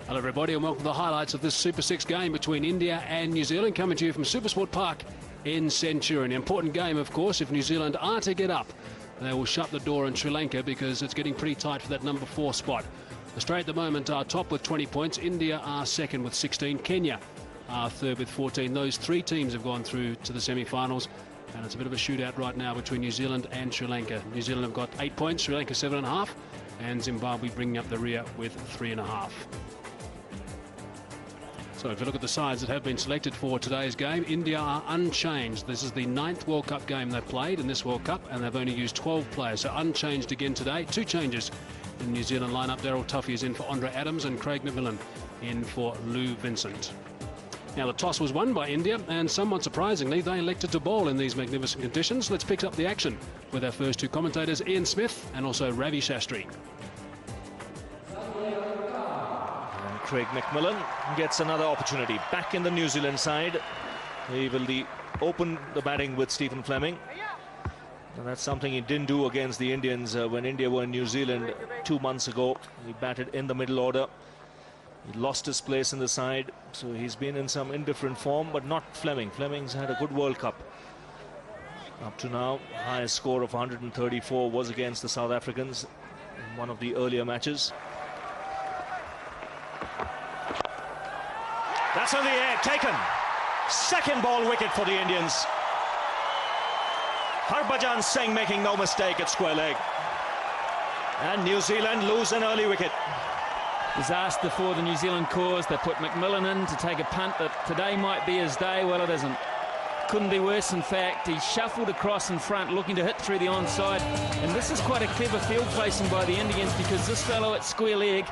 Hello everybody and welcome to the highlights of this Super 6 game between India and New Zealand, coming to you from Supersport Park in Centurion. An important game, of course. If New Zealand are to get up, they will shut the door on Sri Lanka because it's getting pretty tight for that number 4 spot. Australia at the moment are top with 20 points. India are second with 16. Kenya are third with 14. Those three teams have gone through to the semi-finals, and it's a bit of a shootout right now between New Zealand and Sri Lanka. New Zealand have got 8 points, Sri Lanka 7.5, and Zimbabwe bringing up the rear with 3.5. So if you look at the sides that have been selected for today's game, India are unchanged. This is the 9th World Cup game they've played in this World Cup, and they've only used 12 players. So unchanged again today. 2 changes in the New Zealand lineup. Daryl Tuffy is in for Andre Adams and Craig McMillan in for Lou Vincent. Now the toss was won by India, and somewhat surprisingly they elected to bowl in these magnificent conditions. Let's pick up the action with our first 2 commentators, Ian Smith and also Ravi Shastri. Craig McMillan gets another opportunity back in the New Zealand side. He will open the batting with Stephen Fleming, and that's something he didn't do against the Indians when India were in New Zealand 2 months ago. He batted in the middle order. He lost his place in the side, so he's been in some indifferent form, but not Fleming. Fleming's had a good World Cup up to now. Highest score of 134 was against the South Africans in one of the earlier matches. That's on the air, taken. Second ball wicket for the Indians. Harbhajan Singh making no mistake at square leg. And New Zealand lose an early wicket. Disaster for the New Zealand cause. They put McMillan in to take a punt that today might be his day. Well, it isn't. Couldn't be worse, in fact. He shuffled across in front, looking to hit through the onside. And this is quite a clever field placing by the Indians, because this fellow at square leg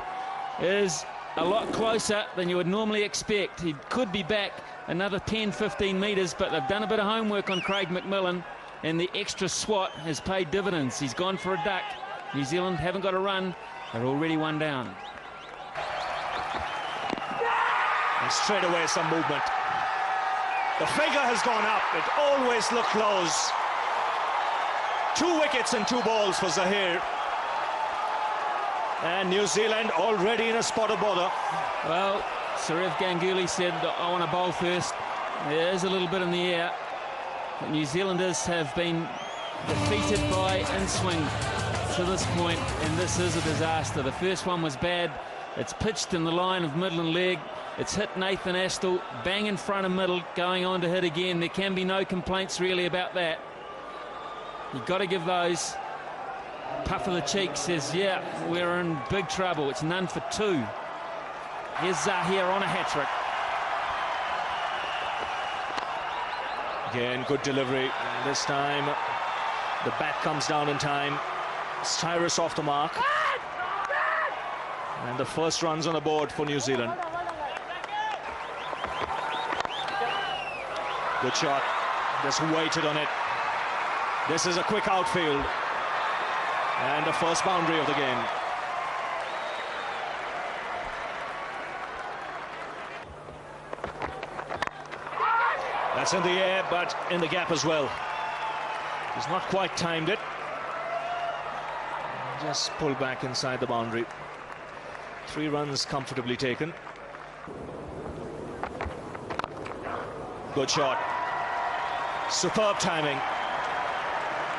is a lot closer than you would normally expect. He could be back another 10-15 metres, but they've done a bit of homework on Craig McMillan, and the extra swat has paid dividends. He's gone for a duck. New Zealand haven't got a run. They're already 1 down. And straight away some movement. The figure has gone up. It always looked close. 2 wickets and 2 balls for Zahir. And New Zealand already in a spot of bother. Well, Saurav Ganguly said, I want to bowl first. There is a little bit in the air. But New Zealanders have been defeated by in-swing to this point, and this is a disaster. The first one was bad. It's pitched in the line of middle and leg. It's hit Nathan Astle, bang in front of middle, going on to hit again. There can be no complaints really about that. You've got to give those. Puff of the cheek says, yeah, we're in big trouble. It's none for 2. Here's Zahir on a hat-trick. Again, good delivery. This time, the bat comes down in time. Cyrus off the mark. And the first run's on the board for New Zealand. Good shot. Just waited on it. This is a quick outfield. And the first boundary of the game. That's in the air, but in the gap as well. He's not quite timed it. Just pulled back inside the boundary. 3 runs comfortably taken. Good shot. Superb timing.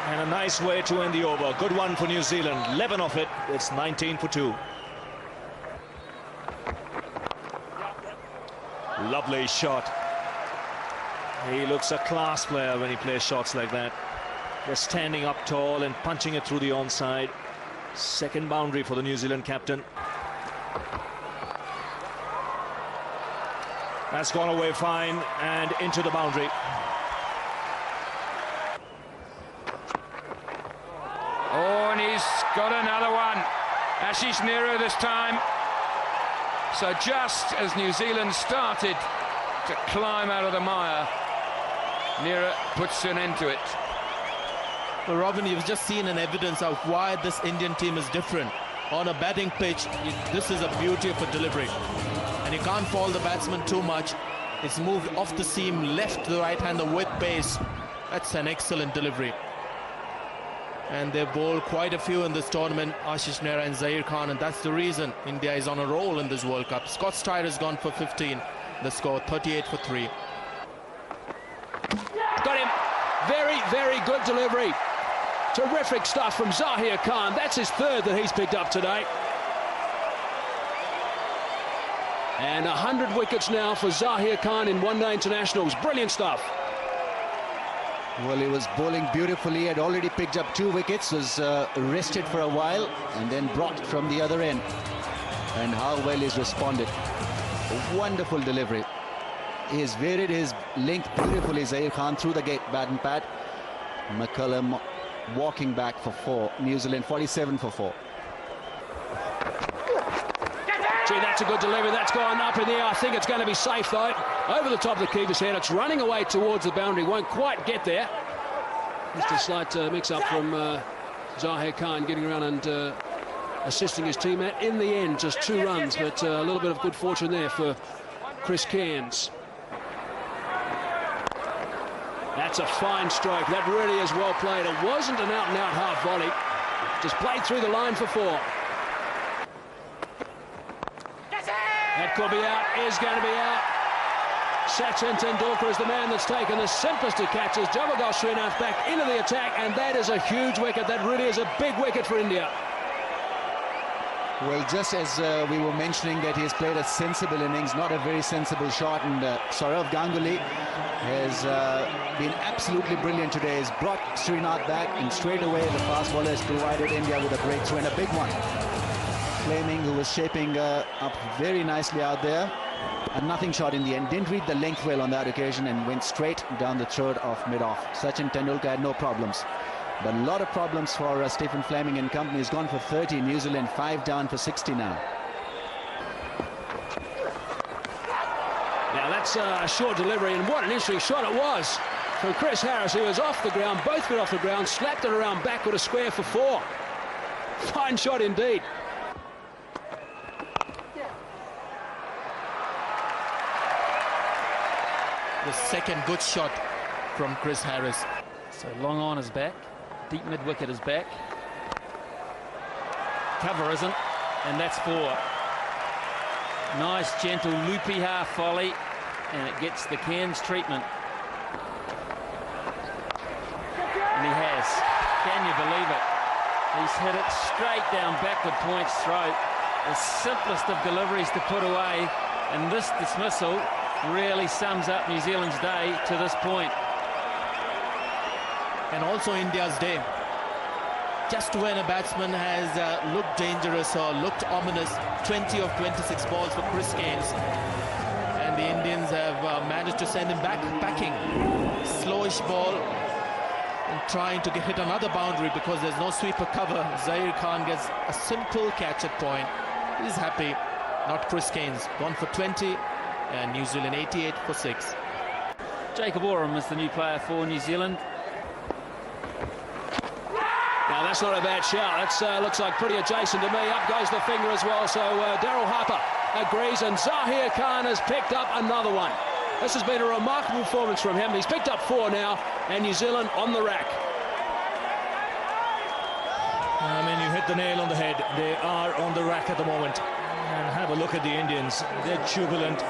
And a nice way to end the over. Good one for New Zealand. 11 off it. It's 19 for 2. Lovely shot. He looks a class player when he plays shots like that. Just standing up tall and punching it through the onside. Second boundary for the New Zealand captain. That's gone away fine and into the boundary. Oh, and he's got another one. Ashish Nehru this time. So just as New Zealand started to climb out of the mire, Nehru puts an end to it. Well, Robin, you've just seen an evidence of why this Indian team is different. On a batting pitch, this is a beauty of a delivery. And you can't fault the batsman too much. It's moved off the seam, left to the right-hander with pace. That's an excellent delivery. and they bowled quite a few in this tournament, Ashish Nehra and Zaheer Khan, and that's the reason India is on a roll in this World Cup. Scott Strider has gone for 15. The score 38 for 3. Got him. Very, very good delivery. Terrific stuff from Zaheer Khan. That's his third that he's picked up today. And 100 wickets now for Zaheer Khan in one-day internationals. Brilliant stuff. Well, he was bowling beautifully. Had already picked up 2 wickets, was rested for a while, and then brought from the other end. And how well he's responded. A wonderful delivery. He has varied his length beautifully, Zaheer Khan, through the gate, bat and pad. McCullum walking back for 4. New Zealand 47 for 4. Gee, that's a good delivery. That's gone up in the air. I think it's going to be safe, though. Over the top of the keeper's head. It's running away towards the boundary. Won't quite get there. Just a slight mix-up from Zaheer Khan getting around and assisting his teammate. In the end, just 2 runs, but a little bit of good fortune there for Chris Cairns. That's a fine stroke. That really is well played. It wasn't an out-and-out half volley. Just played through the line for 4. That could be out, is going to be out. Sachin Tendulkar is the man that's taken the simplest of catches. Javagal Srinath back into the attack, and that is a huge wicket. That really is a big wicket for India. Well, just as we were mentioning that he has played a sensible innings, not a very sensible shot, and Sourav Ganguly has been absolutely brilliant today. He's brought Srinath back, and straight away the fast bowler has provided India with a breakthrough and a big one. Fleming, who was shaping up very nicely out there, a nothing shot in the end. Didn't read the length well on that occasion and went straight down the throat of mid-off. Sachin Tendulkar had no problems. But a lot of problems for Stephen Fleming and company. He's gone for 30. New Zealand 5 down for 60 now. Now that's a short delivery, and what an interesting shot it was from Chris Harris. He was off the ground, both feet off the ground, slapped it around back with a square for 4. Fine shot indeed. The second good shot from Chris Harris. So long on is back. Deep mid-wicket is back. Cover isn't, and that's 4. Nice, gentle, loopy half volley, and it gets the Cairns treatment. And he has. Can you believe it? He's hit it straight down backward point's throat. The simplest of deliveries to put away, and this dismissal really sums up New Zealand's day to this point. And also India's day. Just when a batsman has looked dangerous or looked ominous, 20 of 26 balls for Chris Cairns. And the Indians have managed to send him back packing. Slowish ball and trying to hit another boundary because there's no sweeper cover. Zaheer Khan gets a simple catch at point. He's happy, not Chris Cairns. Gone for 20 and New Zealand 88 for 6. Jacob Oram is the new player for New Zealand. Now that's not a bad shout. That looks like pretty adjacent to me. Up goes the finger as well. So Daryl Harper agrees, and Zaheer Khan has picked up another one. This has been a remarkable performance from him. He's picked up 4 now, and New Zealand on the rack. I mean, you hit the nail on the head. They are on the rack at the moment. And have a look at the Indians. They're jubilant.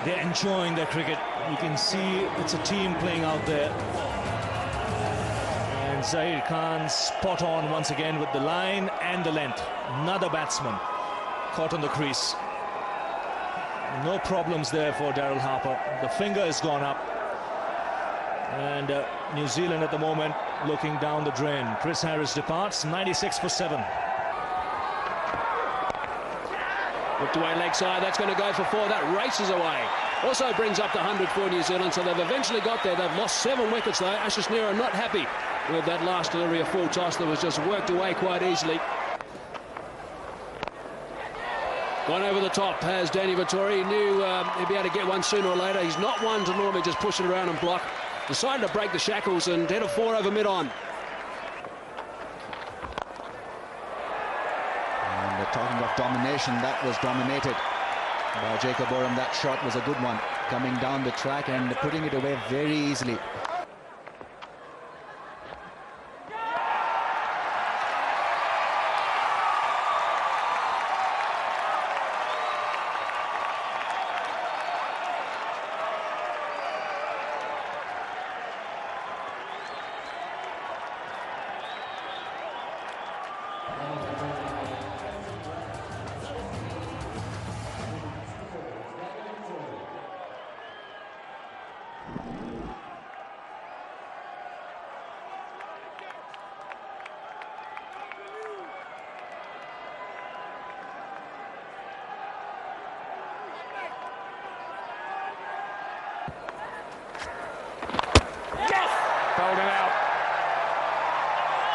They're enjoying their cricket. You can see it's a team playing out there. And Zaheer Khan spot on once again with the line and the length. Another batsman caught on the crease. No problems there for Daryl Harper. The finger has gone up. And New Zealand at the moment looking down the drain. Chris Harris departs, 96 for 7. Looked away leg side, that's going to go for 4. That races away. Also brings up the 100 for New Zealand, so they've eventually got there. They've lost 7 wickets though. Ashish Nehra not happy with that last delivery of full toss that was just worked away quite easily. Gone over the top has Danny Vettori. He knew he'd be able to get one sooner or later. He's not one to normally just push it around and block. Decided to break the shackles and hit a 4 over mid-on. And talking of domination, that was dominated by Jacob Oram. That shot was a good one, coming down the track and putting it away very easily.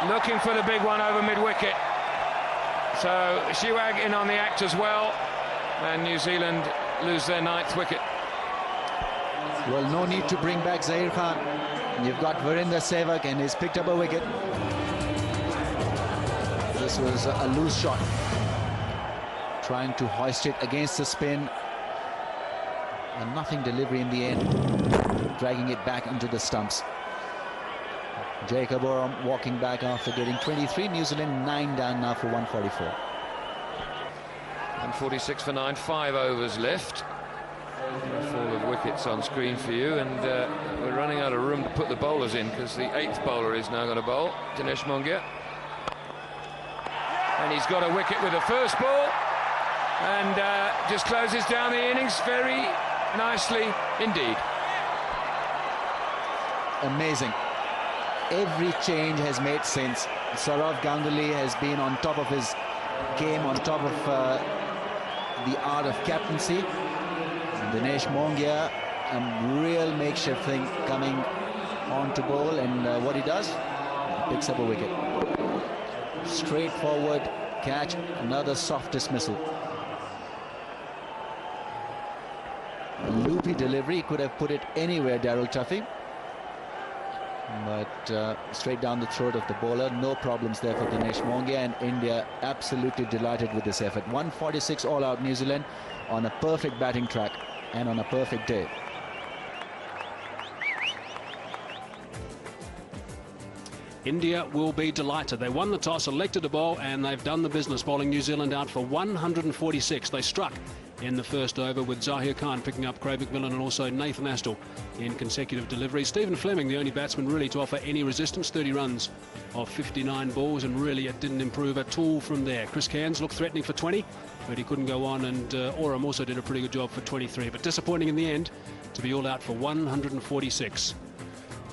looking for the big one over mid-wicket. So Shiwag in on the act as well, and New Zealand lose their 9th wicket. Well, no need to bring back Zaheer Khan. You've got Virender Sehwag, and he's picked up a wicket. This was a loose shot, trying to hoist it against the spin. A nothing delivery in the end, dragging it back into the stumps. Jacob Oram walking back after getting 23. New Zealand 9 down now for 144. 146 for 9, 5 overs left. A fall of wickets on screen for you, and we're running out of room to put the bowlers in because the 8th bowler is now going to bowl, Dinesh Mongia. And he's got a wicket with the first ball, and just closes down the innings very nicely indeed. Amazing. Every change has made sense. Sourav Ganguly has been on top of his game, on top of the art of captaincy. And Dinesh Mongia, a real makeshift thing coming on to bowl, and what he does, he picks up a wicket. Straightforward catch, another soft dismissal. Loopy delivery, he could have put it anywhere, Daryl Tuffy. But straight down the throat of the bowler. No problems there for Dinesh Mongia, and India absolutely delighted with this effort. 146 all out, New Zealand on a perfect batting track and on a perfect day. India will be delighted. They won the toss, elected to bowl, and they've done the business, bowling New Zealand out for 146. They struck in the first over with Zaheer Khan picking up Craig McMillan and also Nathan Astle in consecutive deliveries. Stephen Fleming, the only batsman really to offer any resistance, 30 runs of 59 balls, and really it didn't improve at all from there. Chris Cairns looked threatening for 20, but he couldn't go on, and Oram also did a pretty good job for 23, but disappointing in the end to be all out for 146.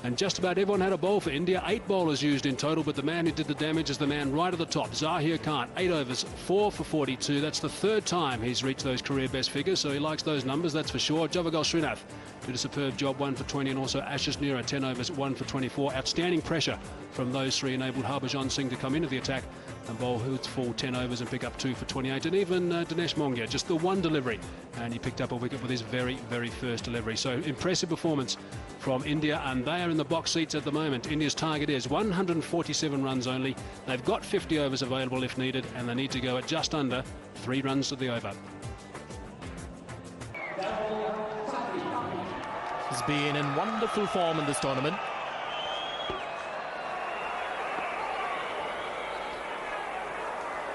And just about everyone had a bowl for India. 8 bowlers used in total, but the man who did the damage is the man right at the top, Zaheer Khan. 8 overs, 4 for 42. That's the 3rd time he's reached those career best figures, so he likes those numbers, that's for sure. Javagal Srinath did a superb job, 1 for 20, and also Ashish Nehra, 10 overs, 1 for 24. Outstanding pressure from those three enabled Harbhajan Singh to come into the attack and bowl Hoods full 10 overs and pick up 2 for 28. And even Dinesh Mongia, just the one delivery, and he picked up a wicket with his very, very first delivery. So impressive performance from India, and they are in the box seats at the moment. India's target is 147 runs only. They've got 50 overs available if needed, and they need to go at just under 3 runs to the over. He's been in wonderful form in this tournament.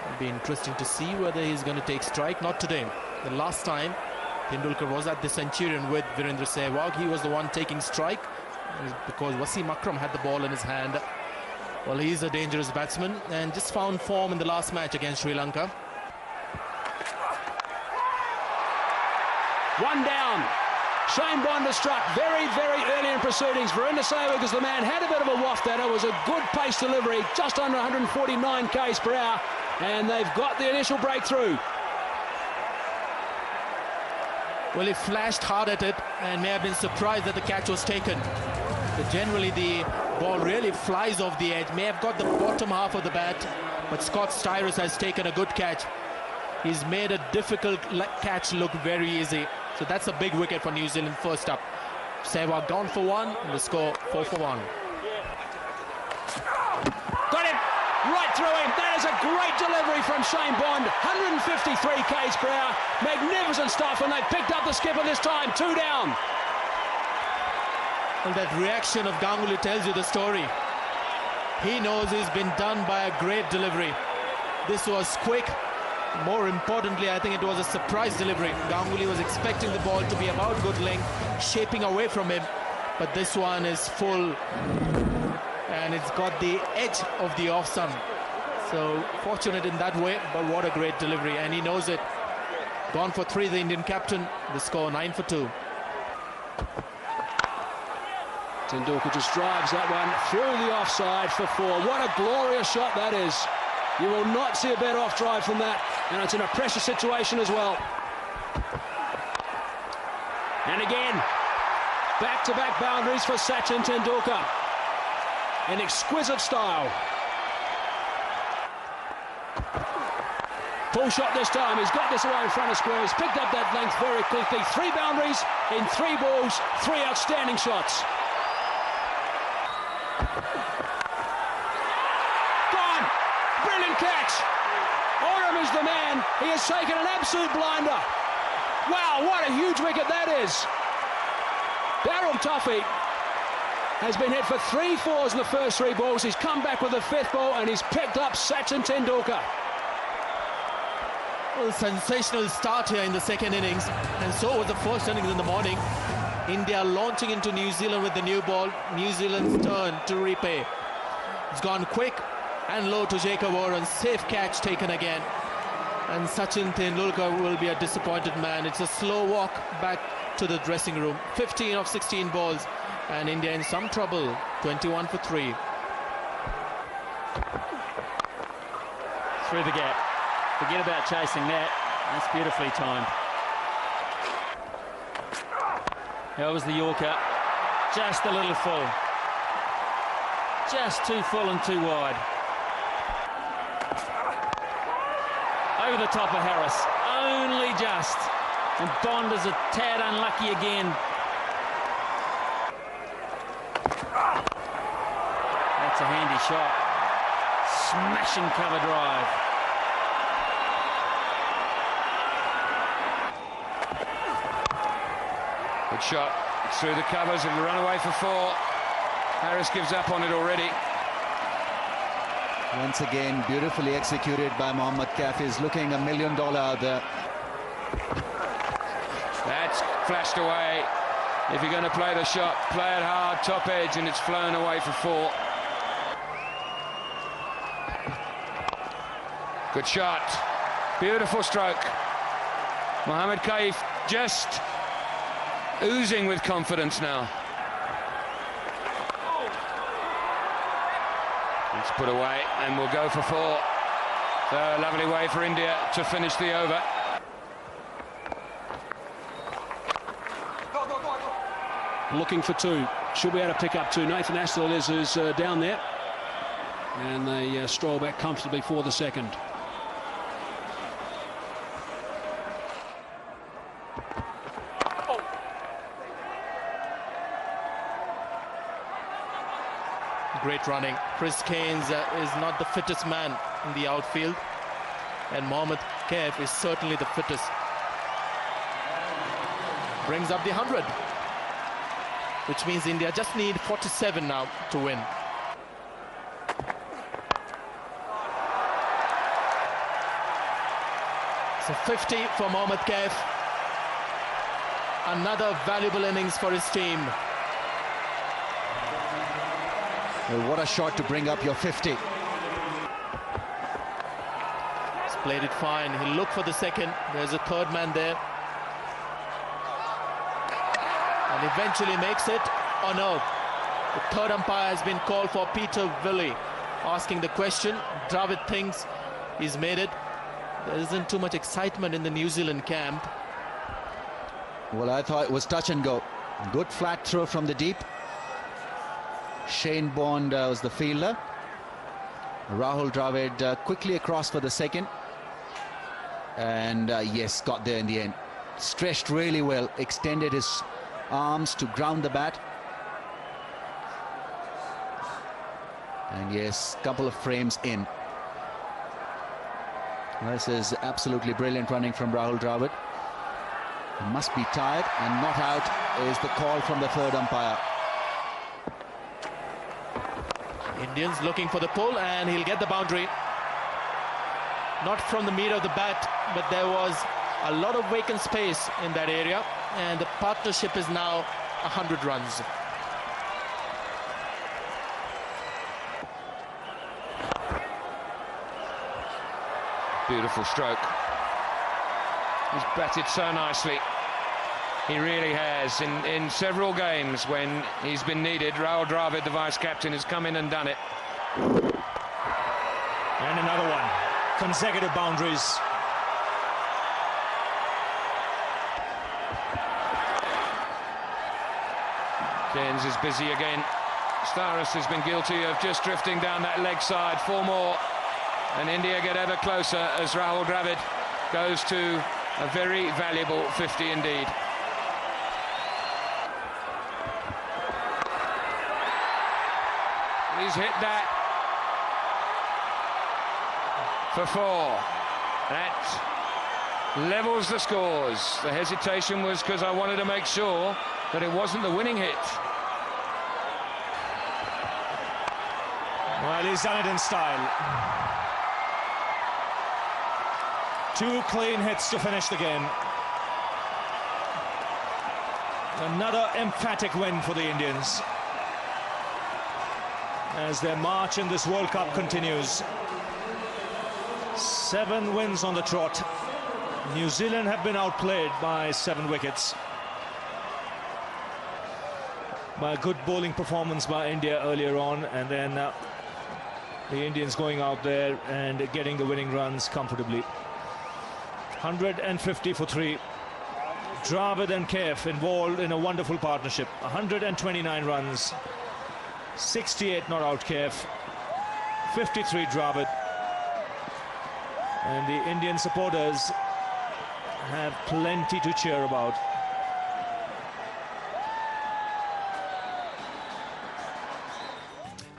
It'll be interesting to see whether he's going to take strike. Not today. The last time Tendulkar was at the Centurion with Virender Sehwag, he was the one taking strike because Wasim Akram had the ball in his hand. Well, he's a dangerous batsman and just found form in the last match against Sri Lanka. One down. Shane Bond has struck very, very early in proceedings. Virender Sehwag as the man had a bit of a waft at it. It was a good pace delivery, just under 149 k's per hour, and they've got the initial breakthrough. Well, he flashed hard at it and may have been surprised that the catch was taken. But generally the ball really flies off the edge, may have got the bottom half of the bat, but Scott Styrus has taken a good catch. He's made a difficult catch look very easy. So that's a big wicket for New Zealand first up. Sehwag gone for 1, and the score 4 for 1. Got him right through him. That is a great delivery from Shane Bond. 153 k's per hour. Magnificent stuff, and they've picked up the skipper this time. 2 down. Well, that reaction of Ganguly tells you the story. He knows he's been done by a great delivery. This was quick. More importantly, I think it was a surprise delivery. Ganguly was expecting the ball to be about good length, shaping away from him, but this one is full and it's got the edge of the off stump. So fortunate in that way, but what a great delivery, and he knows it. Gone for 3, the Indian captain. The score 9 for 2. Tendulkar just drives that one through the offside for 4. What a glorious shot that is. You will not see a better off drive than that, and it's in a pressure situation as well. And again, back-to-back boundaries for Sachin Tendulkar in exquisite style. Pull shot this time. He's got this away in front of square. He's picked up that length very quickly. 3 boundaries in 3 balls, 3 outstanding shots. Gone. Brilliant catch. Oram is the man. He has taken an absolute blinder. Wow, what a huge wicket that is. Daryl Tuffy has been hit for 3 fours in the first 3 balls. He's come back with the 5th ball and he's picked up Sachin Tendulkar. Well, sensational start here in the second innings, and so was the first innings in the morning. India launching into New Zealand with the new ball. New Zealand's turn to repay. It's gone quick and low to Jacob Oram. Safe catch taken again. And Sachin Tendulkar will be a disappointed man. It's a slow walk back to the dressing room. 15 of 16 balls, and India in some trouble. 21 for 3. Through the gap. Forget about chasing that. That's beautifully timed. That was the Yorker. Just a little full. Just too full and too wide. Over the top of Harris. Only just. And Bond is a tad unlucky again. That's a handy shot. Smashing cover drive. Good shot through the covers. It'll run away for 4. Harris gives up on it already. Once again, beautifully executed by Mohammad Kaif. He's looking $1 million out there. That's flashed away. If you're going to play the shot, play it hard, top edge, and it's flown away for 4. Good shot. Beautiful stroke. Mohammad Kaif just oozing with confidence now. It's put away and we'll go for 4. So a lovely way for India to finish the over. Looking for 2. Should be able to pick up 2. Nathan Astill is down there. And they stroll back comfortably for the second. Great running. Chris Keynes is not the fittest man in the outfield, and Mohammad Kaif is certainly the fittest. Brings up the 100, which means India just need 47 now to win. So 50 for Mohammad Kaif. Another valuable innings for his team. Well, what a shot to bring up your 50. He's played it fine. He'll look for the second. There's a third man there. And eventually makes it. Oh no. The third umpire has been called for, Peter Willey, asking the question. Dravid thinks he's made it. There isn't too much excitement in the New Zealand camp. Well, I thought it was touch and go. Good flat throw from the deep. Shane Bond was the fielder. Rahul Dravid quickly across for the second. And yes, got there in the end. Stretched really well, extended his arms to ground the bat. And yes, couple of frames in. This is absolutely brilliant running from Rahul Dravid. He must be tired, and not out is the call from the third umpire. Indians looking for the pull, and he'll get the boundary. Not from the middle of the bat, but there was a lot of vacant space in that area, and the partnership is now 100 runs. Beautiful stroke. He's batted so nicely. He really has. In several games when he's been needed, Rahul Dravid, the vice-captain, has come in and done it. And another one. Consecutive boundaries. Cairns is busy again. Starris has been guilty of just drifting down that leg side. 4 more. And India get ever closer as Rahul Dravid goes to a very valuable 50 indeed. He's hit that for 4. That levels the scores. The hesitation was because I wanted to make sure that it wasn't the winning hit. Well, he's done it in style. 2 clean hits to finish the game. Another emphatic win for the Indians as their march in this World Cup continues. 7 wins on the trot. New Zealand have been outplayed by 7 wickets. By a good bowling performance by India earlier on, and then the Indians going out there and getting the winning runs comfortably. 150 for 3. Dravid and Kaif involved in a wonderful partnership. 129 runs. 68 not out Kaif. 53 Dravid. And the Indian supporters have plenty to cheer about.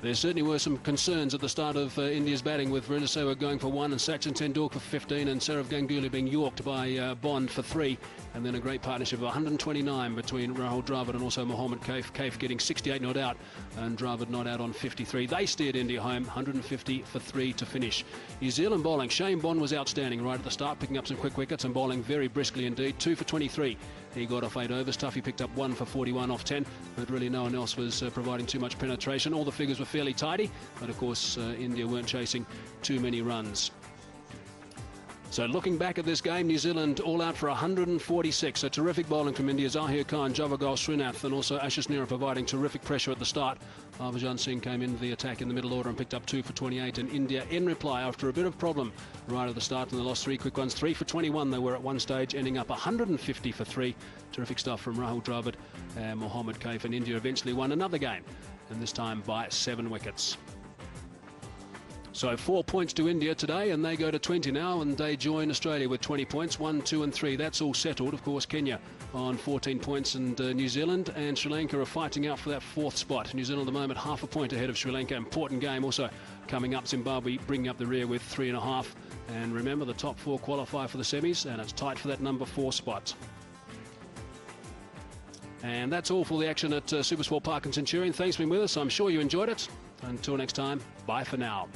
There certainly were some concerns at the start of India's batting, with Virendra Sehwag going for 1 and Sachin Tendulkar for 15 and Sourav Ganguly being yorked by Bond for 3, and then a great partnership of 129 between Rahul Dravid and also Mohammad Kaif. Kaif getting 68 not out and Dravid not out on 53. They steered India home, 150 for 3 to finish. New Zealand bowling. Shane Bond was outstanding right at the start, picking up some quick wickets and bowling very briskly indeed. 2 for 23. He got off 8 overs. Tuffy picked up 1 for 41 off 10, but really no one else was providing too much penetration. All the figures were fairly tidy, but of course India weren't chasing too many runs. So looking back at this game, New Zealand all out for 146. So terrific bowling from India. Zahir Khan, Javagal Srinath and also Ashish Nehra providing terrific pressure at the start. Harbhajan Singh came into the attack in the middle order and picked up 2 for 28. And India in reply after a bit of problem right at the start, and they lost 3 quick ones. 3 for 21 they were at one stage, ending up 150 for 3. Terrific stuff from Rahul Dravid and Mohammad Kaif, and India eventually won another game, and this time by 7 wickets. So 4 points to India today, and they go to 20 now, and they join Australia with 20 points, 1, 2 and 3. That's all settled. Of course, Kenya on 14 points, and New Zealand and Sri Lanka are fighting out for that 4th spot. New Zealand at the moment half a point ahead of Sri Lanka. Important game also coming up. Zimbabwe bringing up the rear with 3.5. And remember, the top 4 qualify for the semis, and it's tight for that number 4 spot. And that's all for the action at Supersport Park and Centurion. Thanks for being with us. I'm sure you enjoyed it. Until next time, bye for now.